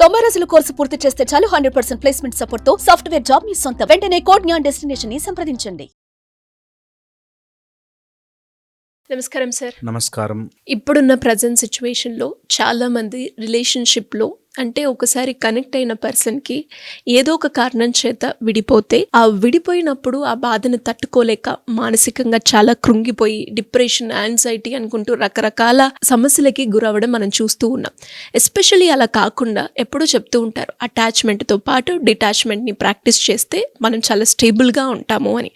90 రోజుల కోర్సు పూర్తి చేస్తే చాలు 100% ప్లేస్మెంట్ సపోర్ట్ తో సాఫ్ట్వేర్ జాబ్ మీ సొంతం. వెంటనే కోడ్ జ్ఞాన్ డెస్టినేషన్ ని సంప్రదించండి. నమస్కారం సార్. నమస్కారం. ఇప్పుడున్న ప్రజెంట్ సిచ్యువేషన్లో చాలామంది రిలేషన్షిప్లో అంటే ఒకసారి కనెక్ట్ అయిన పర్సన్కి ఏదో ఒక కారణం చేత విడిపోతే ఆ విడిపోయినప్పుడు ఆ బాధను తట్టుకోలేక మానసికంగా చాలా కృంగిపోయి డిప్రెషన్, యాంగ్జైటీ అనుకుంటూ రకరకాల సమస్యలకి గురవ్వడం మనం చూస్తూ ఉన్నాం. ఎస్పెషల్లీ అలా కాకుండా ఎప్పుడూ చెప్తూ ఉంటారు అటాచ్మెంట్తో పాటు డిటాచ్మెంట్ని ప్రాక్టీస్ చేస్తే మనం చాలా స్టేబుల్గా ఉంటాము అని.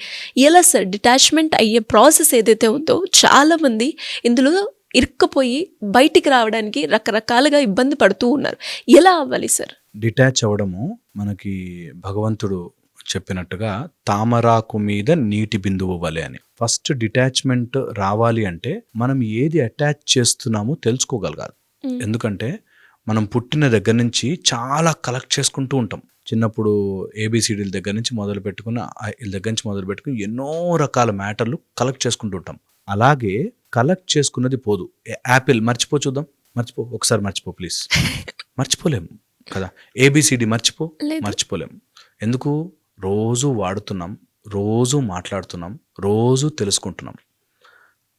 ఎలా సార్ డిటాచ్మెంట్ అయ్యే ప్రాసెస్ ఏదైతే ఉందో చాలామంది ఇందులో ఇరుక్కుపోయి బయటికి రావడానికి రకరకాలుగా ఇబ్బంది పడుతూ ఉన్నారు. ఎలా అవ్వాలి సార్? డిటాచ్ అవ్వడము మనకి భగవంతుడు చెప్పినట్టుగా తామరాకు మీద నీటి బిందువు వలె అని. ఫస్ట్ డిటాచ్మెంట్ రావాలి అంటే మనం ఏది అటాచ్ చేస్తున్నామో తెలుసుకోగలగాలి. ఎందుకంటే మనం పుట్టిన దగ్గర నుంచి చాలా కలెక్ట్ చేసుకుంటూ ఉంటాం. చిన్నప్పుడు ఏబిసిడీల దగ్గర నుంచి మొదలు పెట్టుకుని ఎన్నో రకాల మ్యాటర్లు కలెక్ట్ చేసుకుంటూ ఉంటాం. అలాగే కలెక్ట్ చేసుకున్నది పోదు. యాపిల్ చూద్దాం, ఒకసారి మర్చిపో ప్లీజ్. మర్చిపోలేము కదా. ఏబిసిడి మర్చిపోలేము. ఎందుకు? రోజు వాడుతున్నాం, రోజు మాట్లాడుతున్నాం, రోజు తెలుసుకుంటున్నాం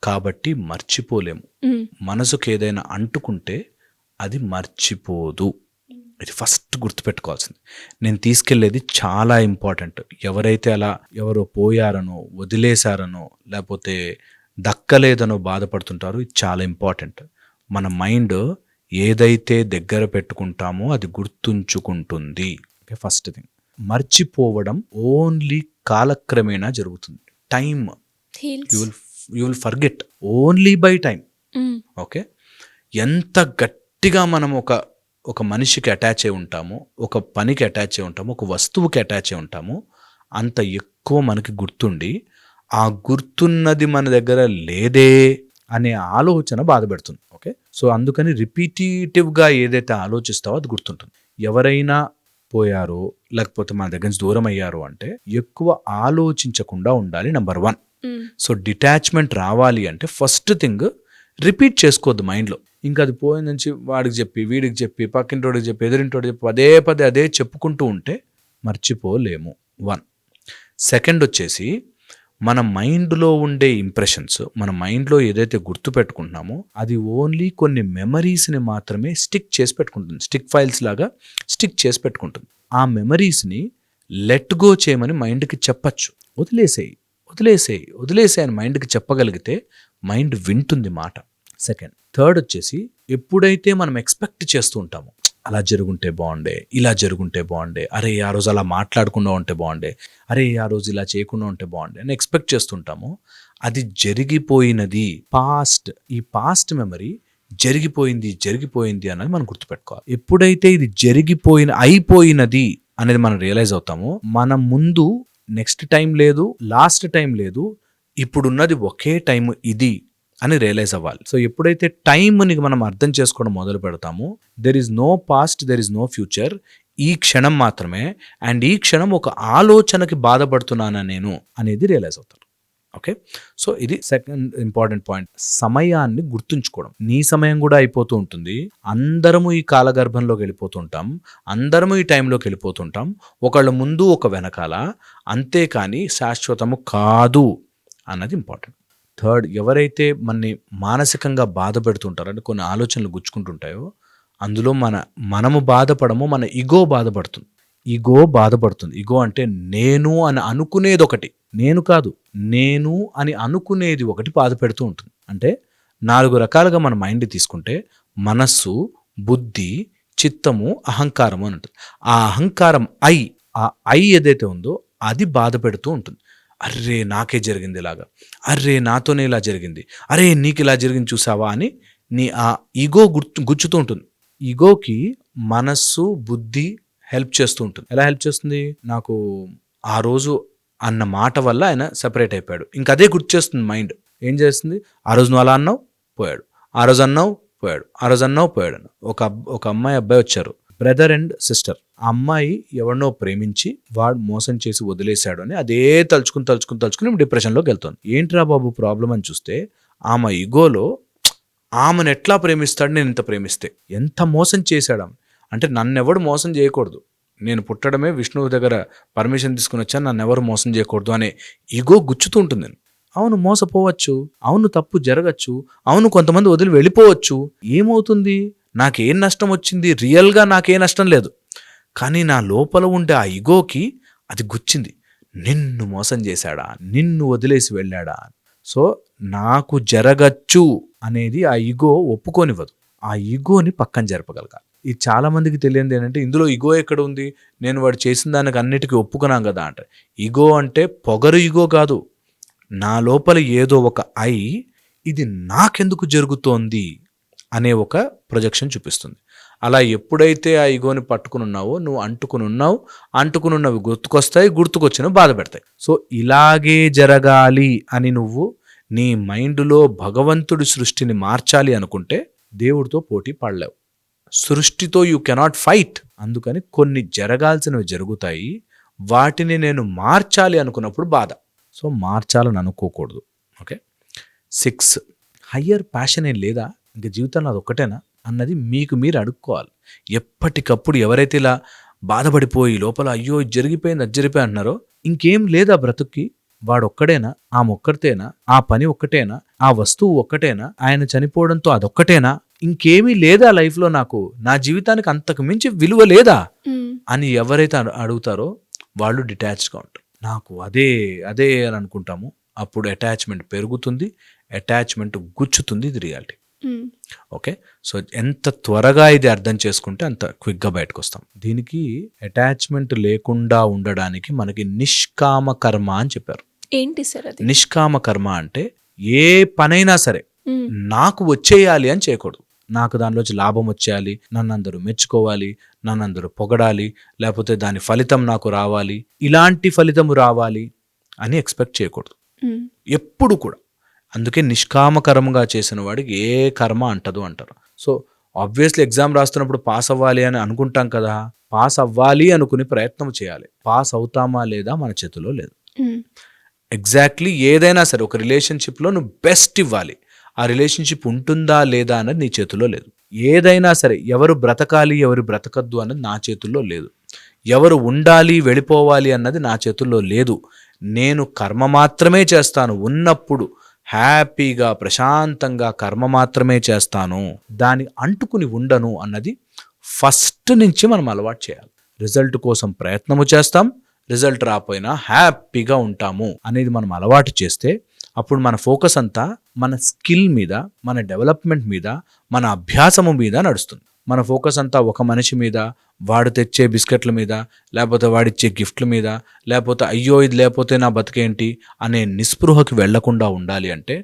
కాబట్టి మర్చిపోలేము. మనసుకు ఏదైనా అంటుకుంటే అది మర్చిపోదు. ఇది ఫస్ట్ గుర్తుపెట్టుకోవాల్సింది. నేను తీసుకెళ్లేది చాలా ఇంపార్టెంట్. ఎవరైతే అలా ఎవరో పోయారనో, వదిలేశారనో, లేకపోతే దక్కలేదనో బాధపడుతుంటారో ఇది చాలా ఇంపార్టెంట్. మన మైండ్ ఏదైతే దగ్గర పెట్టుకుంటామో అది గుర్తుంచుకుంటుంది. First thing. మర్చిపోవడం ఓన్లీ కాలక్రమేణా జరుగుతుంది. Time you will forget only by time. Okay. ఎంత గట్టిగా మనం ఒక మనిషికి అటాచ్ అయి ఉంటామో, ఒక పనికి అటాచ్ అయి ఉంటామో, ఒక వస్తువుకి అటాచ్ అయి ఉంటామో అంత ఎక్కువ మనకి గుర్తుండి ఆ గుర్తున్నది మన దగ్గర లేదే అనే ఆలోచన బాధపెడుతుంది. ఓకే. సో అందుకని రిపీటేటివ్గా ఏదైతే ఆలోచిస్తావో అది గుర్తుంటుంది. ఎవరైనా పోయారో లేకపోతే మన దగ్గర నుంచి దూరం అయ్యారో అంటే ఎక్కువ ఆలోచించకుండా ఉండాలి. నెంబర్ 1. సో డిటాచ్మెంట్ రావాలి అంటే ఫస్ట్ థింగ్ రిపీట్ చేసుకోవద్దు మైండ్లో. ఇంకా అది పోయిన నుంచి వాడికి చెప్పి, వీడికి చెప్పి, పక్కింటోడికి చెప్పి, ఎదురింటోడికి చెప్పి పదే పదే అదే చెప్పుకుంటూ ఉంటే మర్చిపోలేము. 1. సెకండ్ వచ్చేసి మన మైండ్లో ఉండే ఇంప్రెషన్స్, మన మైండ్లో ఏదైతే గుర్తు పెట్టుకుంటున్నామో అది ఓన్లీ కొన్ని మెమరీస్ని మాత్రమే స్టిక్ చేసి పెట్టుకుంటుంది. స్టిక్ ఫైల్స్ లాగా స్టిక్ చేసి పెట్టుకుంటుంది. ఆ మెమరీస్ని లెట్ గో చేయమని మైండ్కి చెప్పచ్చు. వదిలేసేయి అని మైండ్కి చెప్పగలిగితే మైండ్ వింటుంది మాట. సెకండ్. థర్డ్ వచ్చేసి ఎప్పుడైతే మనం ఎక్స్పెక్ట్ చేస్తూ ఉంటామో అలా జరుగుంటే బాగుండే, ఇలా జరుగుంటే బాగుండే, అరే ఆ రోజు అలా మాట్లాడకుండా ఉంటే బాగుండే, అరే ఆ రోజు ఇలా చేయకుండా ఉంటే బాగుండే అని ఎక్స్పెక్ట్ చేస్తుంటామో అది జరిగిపోయినది. పాస్ట్. ఈ పాస్ట్ మెమరీ జరిగిపోయింది అన్నది మనం గుర్తుపెట్టుకోవాలి. ఎప్పుడైతే ఇది అయిపోయినది అనేది మనం రియలైజ్ అవుతామో మన ముందు నెక్స్ట్ టైం లేదు, లాస్ట్ టైం లేదు, ఇప్పుడున్నది ఒకే టైం ఇది అని రియలైజ్ అవ్వాలి. సో ఎప్పుడైతే టైంని మనం అర్థం చేసుకోవడం మొదలు పెడతామో there is no past, there is no future. ఈ క్షణం మాత్రమే. అండ్ ఈ క్షణం ఒక ఆలోచనకి బాధపడుతున్నానా నేను అనేది రియలైజ్ అవుతారు. ఓకే. సో ఇది సెకండ్ ఇంపార్టెంట్ పాయింట్. సమయాన్ని గుర్తుంచుకోవడం. నీ సమయం కూడా అయిపోతూ ఉంటుంది. అందరము ఈ కాలగర్భంలోకి వెళ్ళిపోతుంటాం, అందరము ఈ టైంలోకి వెళ్ళిపోతుంటాం. ఒకళ్ళ ముందు ఒక వెనకాల. అంతేకాని శాశ్వతము కాదు అన్నది ఇంపార్టెంట్. థర్డ్. ఎవరైతే మనని మానసికంగా బాధ పెడుతుంటారో అంటే కొన్ని ఆలోచనలు గుచ్చుకుంటుంటాయో అందులో మనము బాధపడము, మన ఈగో బాధపడుతుంది. ఈగో అంటే నేను అని అనుకునేది ఒకటి, నేను కాదు, నేను అని అనుకునేది ఒకటి బాధ పెడుతూ ఉంటుంది. అంటే 4 రకాలుగా మన మైండ్ తీసుకుంటే మనస్సు, బుద్ధి, చిత్తము, అహంకారము అని ఉంటుంది. ఆ అహంకారం ఐ ఏదైతే ఉందో అది బాధ పెడుతూ ఉంటుంది. అర్రే నాకే జరిగింది ఇలాగా, అర్రే నాతోనే ఇలా జరిగింది, అరే నీకు ఇలా జరిగింది చూసావా అని నీ ఆ ఈగో గుచ్చుతూ ఉంటుంది. ఈగోకి మనస్సు, బుద్ధి హెల్ప్ చేస్తూ ఉంటుంది. ఎలా హెల్ప్ చేస్తుంది? నాకు ఆ రోజు అన్న మాట వల్ల ఆయన సెపరేట్ అయిపోయాడు, ఇంకా అదే గుర్తు చేస్తుంది మైండ్. ఏం చేస్తుంది? ఆ రోజు నువ్వు అలా అన్నావు, పోయాడు. ఆ రోజు అన్నావు, పోయాడు. ఒక అమ్మాయి, అబ్బాయి వచ్చారు, బ్రదర్ అండ్ సిస్టర్. ఆ అమ్మాయి ఎవరినో ప్రేమించి వాడు మోసం చేసి వదిలేశాడు అని అదే తలుచుకుని డిప్రెషన్లోకి వెళ్తుంది. ఏంట్రా బాబు ప్రాబ్లం అని చూస్తే ఆమె ఈగోలో ఆమెను ఎట్లా ప్రేమిస్తాడు, నేను ఇంత ప్రేమిస్తే ఎంత మోసం చేశాడు, అంటే నన్నెవడు మోసం చేయకూడదు, నేను పుట్టడమే విష్ణువు దగ్గర పర్మిషన్ తీసుకుని వచ్చాను, నన్ను ఎవరు మోసం చేయకూడదు అనే ఈగో గుచ్చుతూ ఉంటుంది. అవును మోసపోవచ్చు, అవును తప్పు జరగచ్చు, అవును కొంతమంది వదిలి వెళ్ళిపోవచ్చు. ఏమవుతుంది, నాకేం నష్టం వచ్చింది? రియల్గా నాకేం నష్టం లేదు, కానీ నా లోపల ఉండే ఆ ఈగోకి అది గుచ్చింది. నిన్ను మోసం చేశాడా, నిన్ను వదిలేసి వెళ్ళాడా. సో నాకు జరగచ్చు అనేది ఆ ఈగో ఒప్పుకోనివ్వదు. ఆ ఈగోని పక్కన జరపగలగాలి. ఇది చాలా మందికి తెలియదు ఏంటంటే, ఇందులో ఈగో ఎక్కడ ఉంది, నేను వాడు చేసిన దానికి అన్నిటికీ ఒప్పుకున్నాం కదా అంటే. ఈగో అంటే పొగరు ఈగో కాదు, నా లోపల ఏదో ఒక ఇది నాకెందుకు జరుగుతోంది అనే ఒక ప్రొజెక్షన్ చూపిస్తుంది. అలా ఎప్పుడైతే ఆ ఈగోని పట్టుకుని ఉన్నావో, నువ్వు అంటుకుని ఉన్నవి గుర్తుకొస్తాయి, గుర్తుకొచ్చినవి బాధ పెడతాయి. సో ఇలాగే జరగాలి అని నువ్వు నీ మైండ్లో భగవంతుడి సృష్టిని మార్చాలి అనుకుంటే దేవుడితో పోటీ పడలేవు. సృష్టితో యూ కెనాట్ ఫైట్. అందుకని కొన్ని జరగాల్సినవి జరుగుతాయి, వాటిని నేను మార్చాలి అనుకున్నప్పుడు బాధ. సో మార్చాలని అనుకోకూడదు. ఓకే. 6 హయ్యర్ ప్యాషన్ ఏం లేదా, ఇంకా జీవితంలో అది ఒక్కటేనా అన్నది మీకు మీరు అడుక్కోవాలి. ఎప్పటికప్పుడు ఎవరైతే ఇలా బాధపడిపోయి లోపల అయ్యో ఇది జరిగిపోయింది అది జరిగిపోయి అంటున్నారో, ఇంకేం లేదా బ్రతుక్కి, వాడొక్కడేనా, ఆ మొక్కడితేనా, ఆ పని ఒక్కటేనా, ఆ వస్తువు ఒక్కటేనా, ఆయన చనిపోవడంతో అదొక్కటేనా, ఇంకేమీ లేదా లైఫ్లో, నాకు నా జీవితానికి అంతకు మించి విలువ లేదా అని ఎవరైతే అడుగుతారో వాళ్ళు డిటాచ్గా ఉంటారు. నాకు అదే అదే అని అనుకుంటాము. అప్పుడు అటాచ్మెంట్ పెరుగుతుంది, అటాచ్మెంట్ గుచ్చుతుంది. ఇది రియాలిటీ. ఓకే. సో ఎంత త్వరగా ఇది అర్థం చేసుకుంటే అంత క్విక్గా బయటకు వస్తాం. దీనికి అటాచ్మెంట్ లేకుండా ఉండడానికి మనకి నిష్కామ కర్మ అని చెప్పారు. ఏంటి సార్ అది? నిష్కామ కర్మ అంటే ఏ పనైనా సరే నాకు వచ్చేయాలి అని చేయకూడదు. నాకు దానిలోంచి లాభం వచ్చేయాలి, నన్ను అందరూ మెచ్చుకోవాలి, నన్ను అందరూ పొగడాలి, లేకపోతే దాని ఫలితం నాకు రావాలి, ఇలాంటి ఫలితము రావాలి అని ఎక్స్పెక్ట్ చేయకూడదు ఎప్పుడు కూడా. అందుకే నిష్కామకరంగా చేసిన వాడికి ఏ కర్మ అంటదు అంటారు. సో ఆబ్వియస్లీ ఎగ్జామ్ రాస్తున్నప్పుడు పాస్ అవ్వాలి అని అనుకుంటాం కదా, పాస్ అవ్వాలి అనుకుని ప్రయత్నం చేయాలి. పాస్ అవుతామా లేదా మన చేతిలో లేదు. ఎగ్జాక్ట్లీ ఏదైనా సరే ఒక రిలేషన్షిప్లో నువ్వు బెస్ట్ ఇవ్వాలి, ఆ రిలేషన్షిప్ ఉంటుందా లేదా అన్నది నీ చేతుల్లో లేదు. ఏదైనా సరే ఎవరు బ్రతకాలి ఎవరు బ్రతకద్దు అన్నది నా చేతుల్లో లేదు. ఎవరు ఉండాలి వెళ్ళిపోవాలి అన్నది నా చేతుల్లో లేదు. నేను కర్మ మాత్రమే చేస్తాను, ఉన్నప్పుడు హ్యాపీగా ప్రశాంతంగా కర్మ మాత్రమే చేస్తాను, దాని అంటుకుని ఉండను అన్నది ఫస్ట్ నుంచి మనం అలవాటు చేయాలి. రిజల్ట్ కోసం ప్రయత్నము చేస్తాం, రిజల్ట్ రాపోయినా హ్యాపీగా ఉంటాము అనేది మనం అలవాటు చేస్తే అప్పుడు మన ఫోకస్ అంతా మన స్కిల్ మీద, మన డెవలప్మెంట్ మీద, మన అభ్యాసము మీద నడుస్తుంది. మన ఫోకస్ అంతా ఒక మనిషి మీద, వాడు తెచ్చే బిస్కెట్ల మీద, లేకపోతే వాడిచ్చే గిఫ్ట్ల మీద, లేకపోతే అయ్యో ఇది లేకపోతే నా బతికేంటి అనే నిస్పృహకి వెళ్లకుండా ఉండాలి అంటే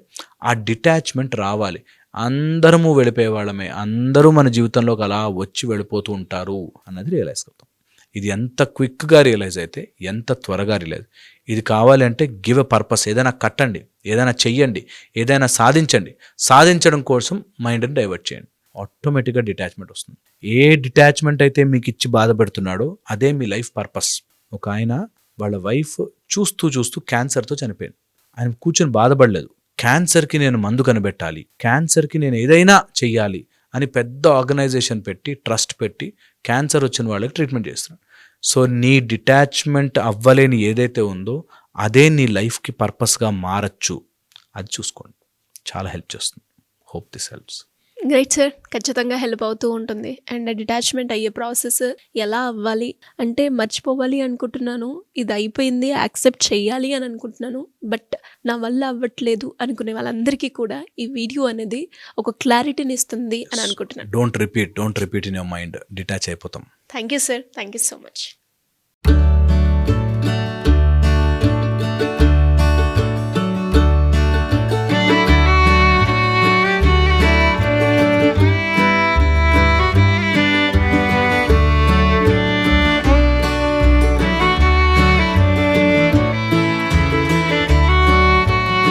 ఆ డిటాచ్మెంట్ రావాలి. అందరము వెళ్ళిపోయేవాళ్ళమే, అందరూ మన జీవితంలోకి అలా వచ్చి వెళ్ళిపోతూ ఉంటారు అన్నది రియలైజ్ అవుతాం. ఇది ఎంత క్విక్గా రియలైజ్ అయితే ఎంత త్వరగా రియలైజ్. ఇది కావాలి అంటే గివ్ ఎ పర్పస్, ఏదైనా కట్టండి, ఏదైనా చెయ్యండి, ఏదైనా సాధించండి. సాధించడం కోసం మైండ్ని డైవర్ట్ చేయండి, ఆటోమేటిక్గా డిటాచ్మెంట్ వస్తుంది. ఏ డిటాచ్మెంట్ అయితే మీకు ఇచ్చి బాధపెడుతున్నాడో అదే మీ లైఫ్ పర్పస్. ఒక ఆయన వాళ్ళ వైఫ్ చూస్తూ క్యాన్సర్తో చనిపోయింది. ఆయన కూర్చొని బాధపడలేదు, క్యాన్సర్కి నేను మందు కనిపెట్టాలి, క్యాన్సర్కి నేను ఏదైనా చెయ్యాలి అని పెద్ద ఆర్గనైజేషన్ పెట్టి, ట్రస్ట్ పెట్టి క్యాన్సర్ వచ్చిన వాళ్ళకి ట్రీట్మెంట్ చేస్తున్నాడు. సో నీ డిటాచ్మెంట్ అవ్వలేని ఏదైతే ఉందో అదే నీ లైఫ్కి పర్పస్గా మారచ్చు. అది చూసుకోండి, చాలా హెల్ప్ చేస్తుంది. Hope this helps. Great sir, ఖచ్చితంగా హెల్ప్ అవుతూ ఉంటుంది. అండ్ డిటాచ్మెంట్ అయ్యే ప్రాసెస్ ఎలా అవ్వాలి అంటే, మర్చిపోవాలి అనుకుంటున్నాను, ఇది అయిపోయింది యాక్సెప్ట్ చేయాలి అని అనుకుంటున్నాను, బట్ నా వల్ల అవ్వట్లేదు అనుకునే వాళ్ళందరికీ కూడా ఈ వీడియో అనేది ఒక క్లారిటీని ఇస్తుంది అని అనుకుంటున్నాను. Don't repeat in your mind, detach అయిపోతాం. Thank you sir, thank you so much.